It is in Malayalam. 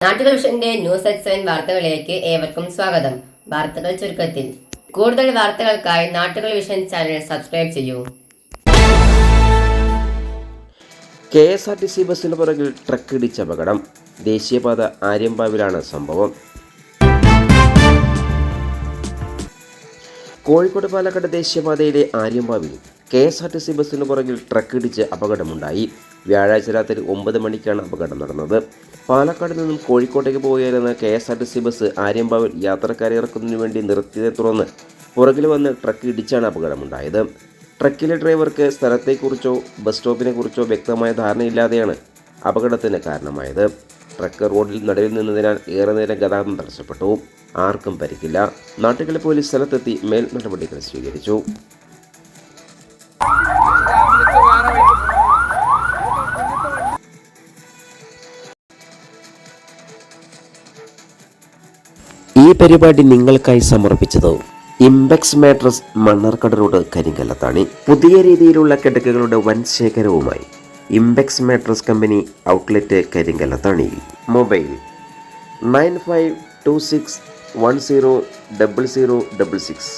നാട്ടുകൾ വിഷന്റെ ന്യൂസ് അറ്റ് 7 വാർത്തകളിലേക്ക് ഏവർക്കും സ്വാഗതം. വാർത്തകൾ ചുരുക്കത്തിൽ. കൂടുതൽ വാർത്തകൾക്കായി നാട്ടുകൾ വിഷൻ ചാനൽ സബ്സ്ക്രൈബ് ചെയ്യൂ. KSRTC ബസ്സിന് പുറകിൽ ട്രക്ക് ഇടിച്ച അപകടം. ദേശീയപാത ആര്യമ്പാവിലാണ് സംഭവം. കോഴിക്കോട് പാലക്കാട് ദേശീയപാതയിലെ ആര്യമ്പാവിൽ KSRTC ബസ്സിന് പുറകിൽ ട്രക്ക് ഇടിച്ച് അപകടമുണ്ടായി. വ്യാഴാഴ്ച രാത്രി 9 മണിക്കാണ് അപകടം നടന്നത്. പാലക്കാട് നിന്നും കോഴിക്കോട്ടേക്ക് പോവുകയായിരുന്ന KSRTC ബസ് ആര്യമ്പാവിൽ യാത്രക്കാരെ ഇറക്കുന്നതിന് വേണ്ടി നിർത്തിയതെ തുടർന്ന് പുറകിൽ വന്ന് ട്രക്ക് ഇടിച്ചാണ് അപകടമുണ്ടായത്. ട്രക്കിലെ ഡ്രൈവർക്ക് സ്ഥലത്തെക്കുറിച്ചോ ബസ് സ്റ്റോപ്പിനെക്കുറിച്ചോ വ്യക്തമായ ധാരണയില്ലാതെയാണ് അപകടത്തിന് കാരണമായത്. ട്രക്ക് റോഡിൽ നടുവിൽ നിന്നതിനാൽ ഏറെ നേരം ഗതാഗതം തടസ്സപ്പെട്ടു. ആർക്കും പരിക്കില്ല. നാട്ടുകാർ പോലീസ് സ്ഥലത്തെത്തി മേൽ നടപടികൾ സ്വീകരിച്ചു. ഈ പരിപാടി നിങ്ങൾക്കായി സമർപ്പിച്ചത് Impex mattress, Mannarkkad road, Karinkallathani. പുതിയ രീതിയിലുള്ള കിടക്കകളുടെ വൻ ശേഖരവുമായി Impex mattress company outlet, Karinkallathani. Mobile 9526100066.